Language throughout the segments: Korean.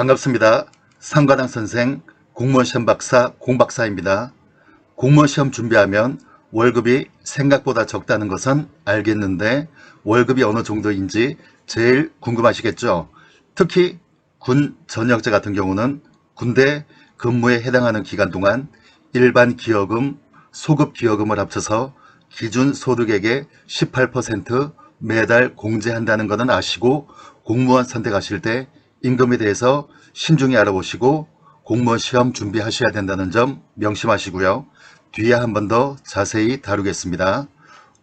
반갑습니다. 상관왕 선생, 공무원 시험 박사 공박사입니다. 공무원 시험 준비하면 월급이 생각보다 적다는 것은 알겠는데 월급이 어느 정도인지 제일 궁금하시겠죠? 특히 군 전역자 같은 경우는 군대 근무에 해당하는 기간 동안 일반 기여금, 소급 기여금을 합쳐서 기준 소득액의 18% 매달 공제한다는 것은 아시고 공무원 선택하실 때 임금에 대해서 신중히 알아보시고 공무원 시험 준비하셔야 된다는 점 명심하시고요. 뒤에 한 번 더 자세히 다루겠습니다.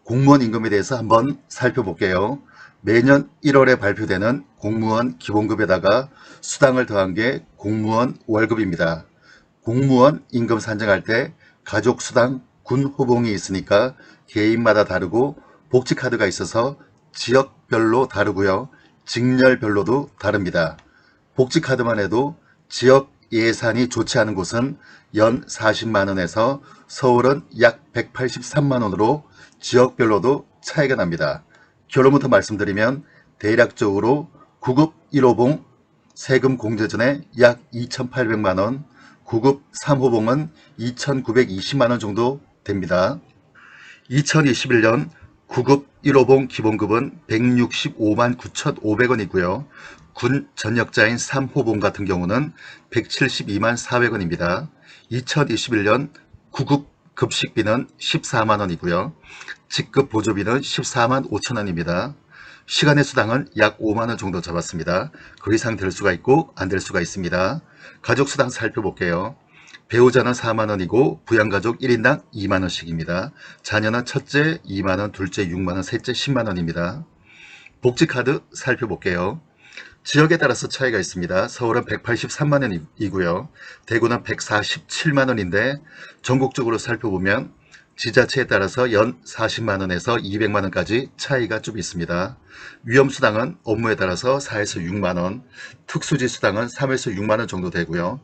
공무원 임금에 대해서 한번 살펴볼게요. 매년 1월에 발표되는 공무원 기본급에다가 수당을 더한 게 공무원 월급입니다. 공무원 임금 산정할 때 가족수당, 군호봉이 있으니까 개인마다 다르고 복지카드가 있어서 지역별로 다르고요. 직렬별로도 다릅니다. 복지카드만 해도 지역 예산이 좋지 않은 곳은 연 40만원에서 서울은 약 183만원으로 지역별로도 차이가 납니다. 결론부터 말씀드리면 대략적으로 구급 1호봉 세금 공제 전에 약 2,800만원, 구급 3호봉은 2,920만원 정도 됩니다. 2021년 구급 1호봉 기본급은 165만 9,500원이고요. 군 전역자인 3호봉 같은 경우는 172만 400원입니다. 2021년 구급 급식비는 14만원이고요. 직급 보조비는 14만 5천원입니다. 시간의 수당은 약 5만원 정도 잡았습니다. 그 이상 될 수가 있고 안 될 수가 있습니다. 가족수당 살펴볼게요. 배우자는 4만원이고 부양가족 1인당 2만원씩입니다. 자녀는 첫째 2만원, 둘째 6만원, 셋째 10만원입니다. 복지카드 살펴볼게요. 지역에 따라서 차이가 있습니다. 서울은 183만원이고요. 대구는 147만원인데 전국적으로 살펴보면 지자체에 따라서 연 40만원에서 200만원까지 차이가 좀 있습니다. 위험수당은 업무에 따라서 4에서 6만원, 특수지수당은 3에서 6만원 정도 되고요.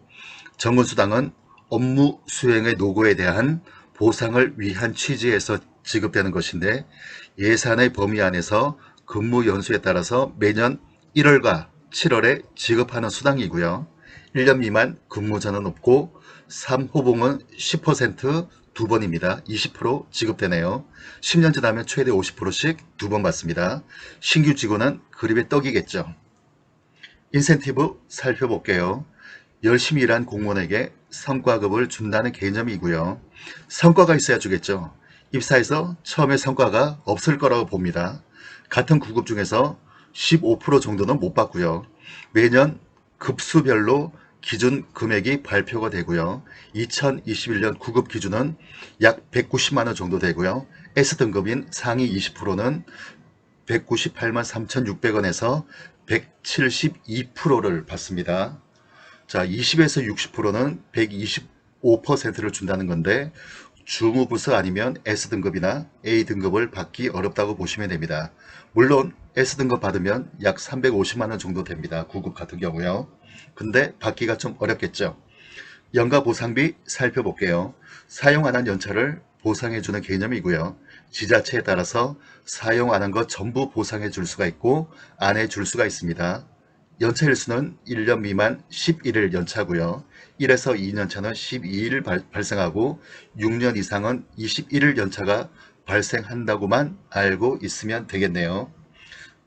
정근수당은 업무 수행의 노고에 대한 보상을 위한 취지에서 지급되는 것인데 예산의 범위 안에서 근무 연수에 따라서 매년 1월과 7월에 지급하는 수당이고요. 1년 미만 근무자는 없고 3호봉은 10% 두 번입니다. 20% 지급되네요. 10년 지나면 최대 50%씩 두 번 받습니다. 신규 직원은 그립의 떡이겠죠. 인센티브 살펴볼게요. 열심히 일한 공무원에게 성과급을 준다는 개념이고요. 성과가 있어야 주겠죠. 입사해서 처음에 성과가 없을 거라고 봅니다. 같은 구급 중에서 15% 정도는 못 받고요. 매년 급수별로 기준 금액이 발표가 되고요. 2021년 구급 기준은 약 190만원 정도 되고요. S등급인 상위 20%는 198만 3,600원에서 172%를 받습니다. 자, 20에서 60%는 125%를 준다는 건데 주무부서 아니면 S등급이나 A등급을 받기 어렵다고 보시면 됩니다. 물론 S등급 받으면 약 350만원 정도 됩니다. 구급 같은 경우요. 근데 받기가 좀 어렵겠죠. 연가 보상비 살펴볼게요. 사용 안 한 연차를 보상해 주는 개념이고요. 지자체에 따라서 사용 안 한 것 전부 보상해 줄 수가 있고 안 해 줄 수가 있습니다. 연차 일수는 1년 미만 11일 연차고요. 1에서 2년차는 12일 발생하고 6년 이상은 21일 연차가 발생한다고만 알고 있으면 되겠네요.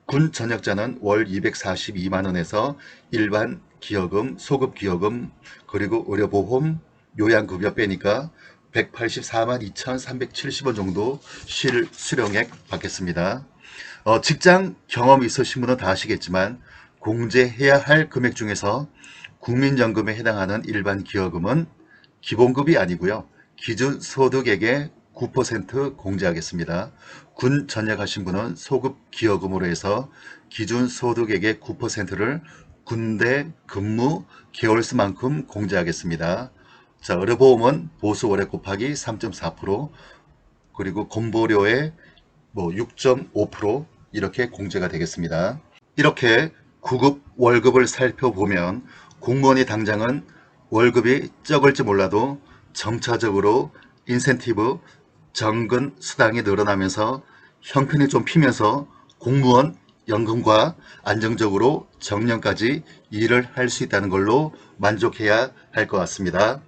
군 전역자는 월 242만원에서 일반 기여금, 소급 기여금, 그리고 의료보험, 요양급여 빼니까 184만 2,370원 정도 실수령액 받겠습니다. 직장 경험 있으신 분은 다 아시겠지만 공제해야 할 금액 중에서 국민연금에 해당하는 일반 기여금은 기본급이 아니고요. 기준소득액의 9% 공제하겠습니다. 군 전역하신 분은 소급 기여금으로 해서 기준소득액의 9%를 군대 근무 개월수만큼 공제하겠습니다. 자, 의료보험은 보수월액 곱하기 3.4% 그리고 건보료의 6.5% 이렇게 공제가 되겠습니다. 이렇게 구급 월급을 살펴보면 공무원이 당장은 월급이 적을지 몰라도 점차적으로 인센티브, 정근 수당이 늘어나면서 형편이 좀 피면서 공무원 연금과 안정적으로 정년까지 일을 할 수 있다는 걸로 만족해야 할 것 같습니다.